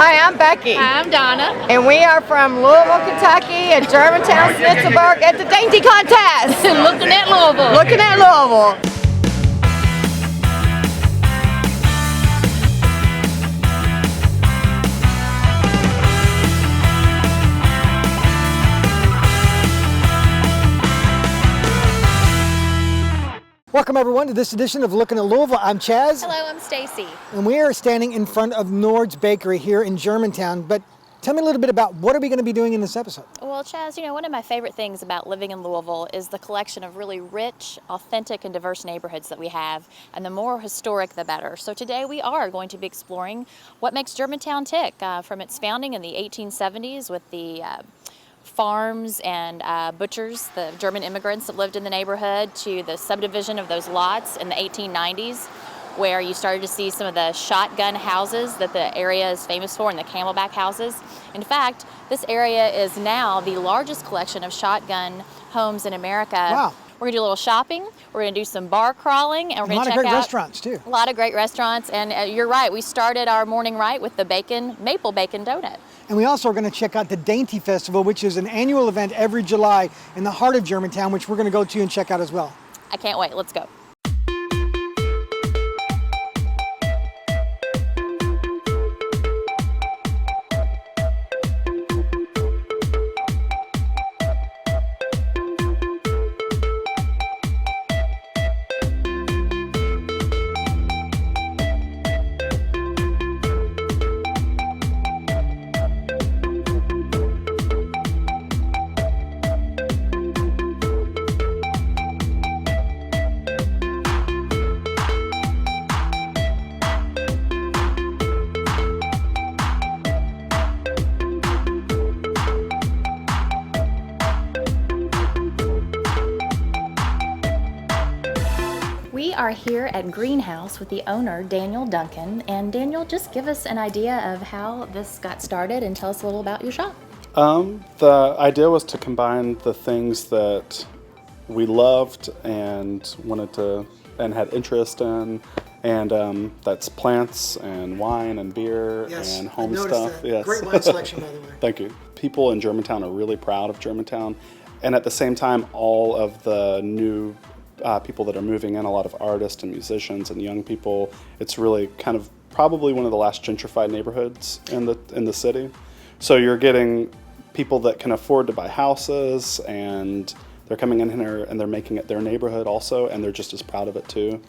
Hi, I'm Becky. Hi, I'm Donna. And we are from Louisville, Kentucky, at Germantown, Snitzelberg, at the Dainty contest. Looking at Louisville. Looking at Louisville. Welcome everyone to this edition of Looking at Louisville. I'm Chaz. Hello, I'm Stacy. And we are standing in front of Nord's Bakery here in Germantown. But tell me a little bit about what are we going to be doing in this episode? Well, Chaz, one of my favorite things about living in Louisville is the collection of really rich, authentic, and diverse neighborhoods that we have. And the more historic, the better. So today we are going to be exploring what makes Germantown tick from its founding in the 1870s with the farms and butchers, the German immigrants that lived in the neighborhood, to the subdivision of those lots in the 1890s, where you started to see some of the shotgun houses that the area is famous for, and the camelback houses. In fact, this area is now the largest collection of shotgun homes in America. Wow. We're gonna do a little shopping, we're gonna do some bar crawling, and we're gonna check out a lot of great restaurants too. A lot of great restaurants, and you're right, we started our morning right with the maple bacon donut. And we also are going to check out the Dainty Festival, which is an annual event every July in the heart of Germantown, which we're going to go to and check out as well. I can't wait, let's go. We are here at Greenhouse with the owner, Daniel Duncan. And Daniel, just give us an idea of how this got started and tell us a little about your shop. The idea was to combine the things that we loved and wanted to and had interest in, and that's plants and wine and beer and home stuff. That. Yes. Great wine selection, by the way. Thank you. People in Germantown are really proud of Germantown, and at the same time, all of the new people that are moving in, a lot of artists and musicians and young people. It's really kind of probably one of the last gentrified neighborhoods in the city. So you're getting people that can afford to buy houses, and they're coming in here and they're making it their neighborhood also, and they're just as proud of it too.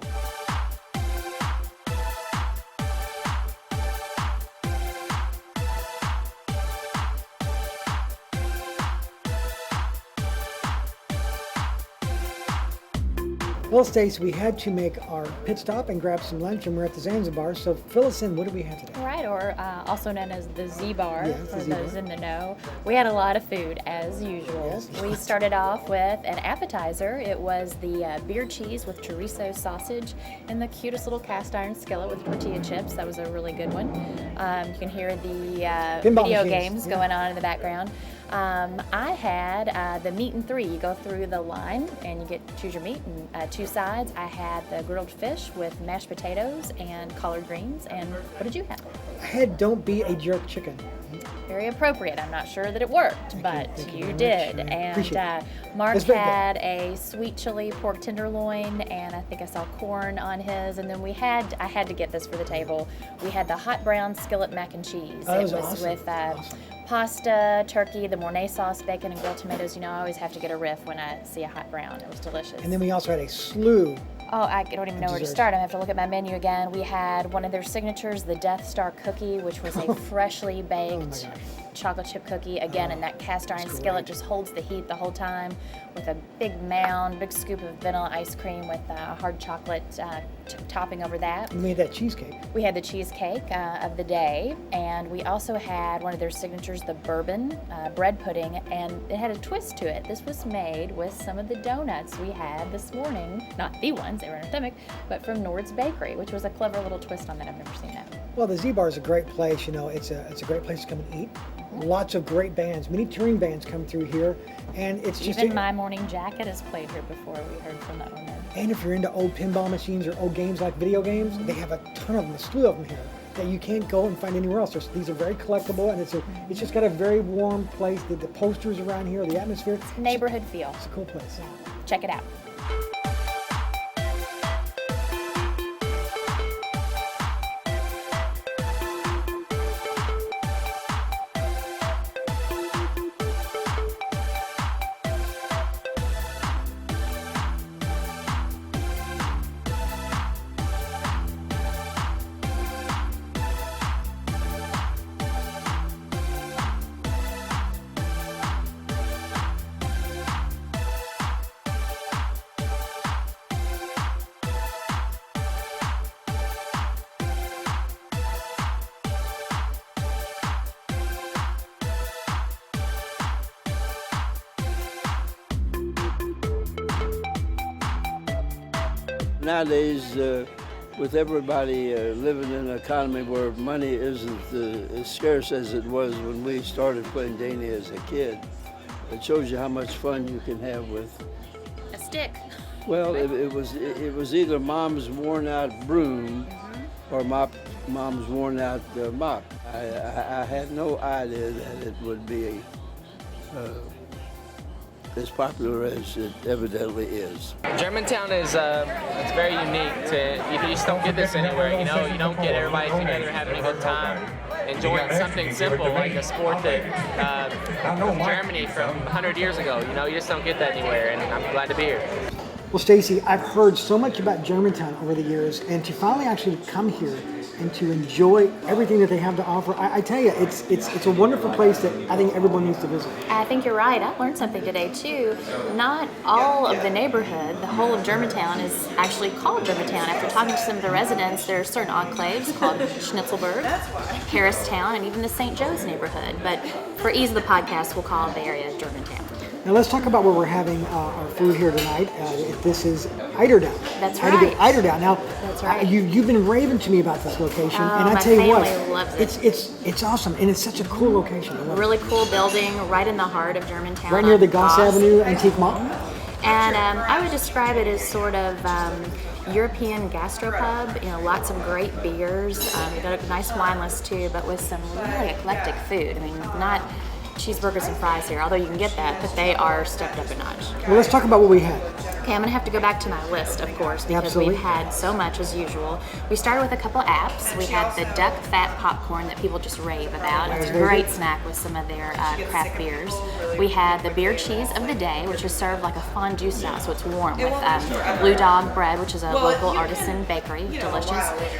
Well, Stace, we had to make our pit stop and grab some lunch, and we're at the Zanzibar. So fill us in. What do we have today? Right, or also known as the Z-Bar, Yes, for the Z-Bar. those in the know. We had a lot of food, as usual. Yes. We started off with an appetizer. It was the beer cheese with chorizo sausage in the cutest little cast iron skillet with tortilla chips. That was a really good one. You can hear the Pinball video machines, games yeah. going on in the background. I had the meat and three. You go through the line and you choose your meat and two sides. I had the grilled fish with mashed potatoes and collard greens. And what did you have? I had don't be a jerk chicken. Very appropriate. I'm not sure that it worked, but Thank you you very did. much. I And appreciate it. Mark That's very good. had a sweet chili pork tenderloin, and I think I saw corn on his. And then I had to get this for the table. We had the hot brown skillet mac and cheese. Oh, that was it was awesome. with Awesome. pasta, turkey, the Mornay sauce, bacon, and grilled tomatoes. I always have to get a riff when I see a hot brown. It was delicious. And then we also had a slew. Oh, I don't even know where to Desserts. start. I have to look at my menu again. We had one of their signatures, the Death Star cookie, which was a freshly baked gosh. chocolate chip cookie. Again, in that cast iron skillet, just holds the heat the whole time, with a big scoop of vanilla ice cream with hard chocolate topping over that. And we had that cheesecake. We had the cheesecake of the day, and we also had one of their signatures, the bourbon bread pudding, and it had a twist to it. This was made with some of the donuts we had this morning, not the ones, they were anthemic, but from Nord's Bakery, which was a clever little twist on that. I've never seen that. Well, the Z-Bar is a great place. It's a great place to come and eat. Lots of great bands. Many touring bands come through here, and it's just Even My Morning Jacket has played here before, we heard from the owner. And if you're into old pinball machines or old games like video games, they have a ton of them, a slew of them here. that you can't go and find anywhere else. These are very collectible, and it's just got a very warm place. The posters around here, the atmosphere. Neighborhood feel. It's a cool place. Check it out. Nowadays, with everybody living in an economy where money isn't as scarce as it was when we started playing Dainty as a kid, it shows you how much fun you can have with A stick. Well, it was either Mom's worn out broom or Mom's worn out mop. I had no idea that it would be as popular as it evidently is. Germantown is it's very unique. You just don't get this anywhere. You know, you don't get everybody together having a good time, enjoying something simple like a sport that from Germany from 100 years ago. You know, you just don't get that anywhere, and I'm glad to be here. Well, Stacy, I've heard so much about Germantown over the years, and to finally actually come here and to enjoy everything that they have to offer, I tell you, it's a wonderful place that I think everyone needs to visit. I think you're right. I learned something today too. Not all of the neighborhood, the whole of Germantown, is actually called Germantown. After talking to some of the residents, there are certain enclaves called Schnitzelburg, Harristown, and even the St. Joe's neighborhood. But for ease of the podcast, we'll call the area Germantown. Now let's talk about where we're having our food here tonight. This is Eiderdown. That's How to right. get Eiderdown. Now, That's right. You've been raving to me about this location, and I my tell you what, family loves it. it's awesome, and it's such a cool location. I love it. Really cool building right in the heart of Germantown. Right near on the Goss Avenue Antique Mall. And I would describe it as sort of European gastropub. You know, lots of great beers. We've got a nice wine list too, but with some really eclectic food. I mean, not cheeseburgers and fries here, although you can get that, but they are stepped up a notch. Well, let's talk about what we had. Okay, I'm gonna have to go back to my list, of course, because Absolutely. we've had so much as usual. We started with a couple apps. We had the duck fat popcorn that people just rave about. It's a great snack with some of their craft beers. We had the beer cheese of the day, which is served like a fondue style, so it's warm with Blue Dog bread, which is a local artisan bakery, delicious.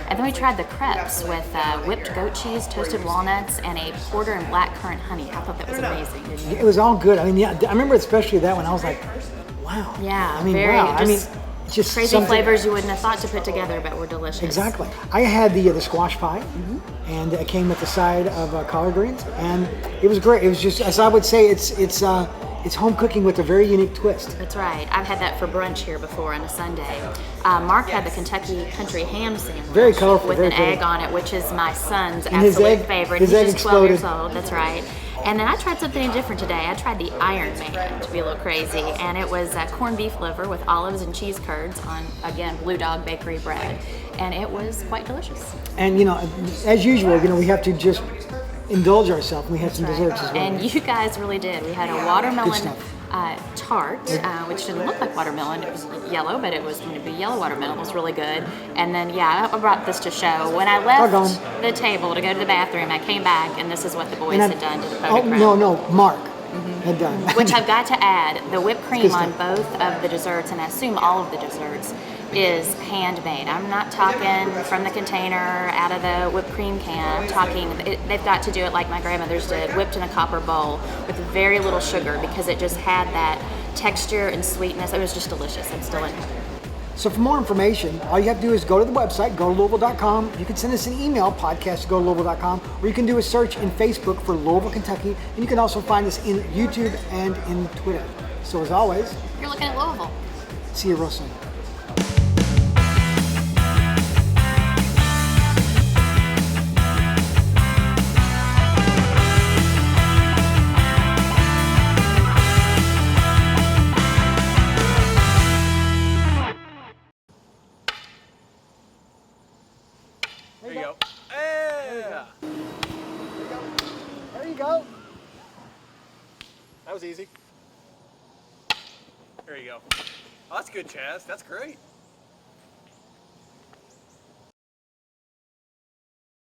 And then we tried the crepes with whipped goat cheese, toasted walnuts, and a porter and blackcurrant honey. I thought that was amazing, didn't you? It was all good. I mean, yeah, I remember especially that one. I was like, wow. Yeah, I mean, very wow. just it's just crazy something- flavors you wouldn't have thought to put together, but were delicious. Exactly. I had the squash pie, and it came with the side of collard greens, and it was great. It was just, as I would say, it's home cooking with a very unique twist. That's right. I've had that for brunch here before on a Sunday. Mark had the Kentucky Country Ham sandwich. Very colorful, with very an pretty. egg on it, which is my son's And his absolute egg- favorite. his He's egg just 12 years exploded. old. That's right. And then I tried something different today. I tried the Iron Man, to be a little crazy, and it was corned beef liver with olives and cheese curds on, again, Blue Dog Bakery bread, and it was quite delicious. And as usual, we have to just indulge ourselves. We had some desserts as well. And you guys really did. We had a Good watermelon stuff. tart, which didn't look like watermelon. It was yellow, but it was going to be yellow watermelon. It was really good. And then, yeah, I brought this to show. When I left Doggone. the table to go to the bathroom, I came back, and this is what the boys And had done to the oh, photograph. no, Mark had done. Which I've got to add, the whipped cream good on stuff. both of the desserts, and I assume all of the desserts, is handmade. I'm not talking from the container out of the whipped cream can. I'm talking, they've got to do it like my grandmother's did, whipped in a copper bowl with very little sugar, because it just had that texture and sweetness. It was just delicious. I'm still in heaven. So for more information, all you have to do is go to the website, go to Louisville.com. You can send us an email, podcast@go-to-Louisville.com, or you can do a search in Facebook for Louisville, Kentucky, and you can also find us in YouTube and in Twitter. So as always, You're looking at Louisville. see you real soon. There you go. Hey! was easy. There you go. Oh, that's good, Chaz. That's great.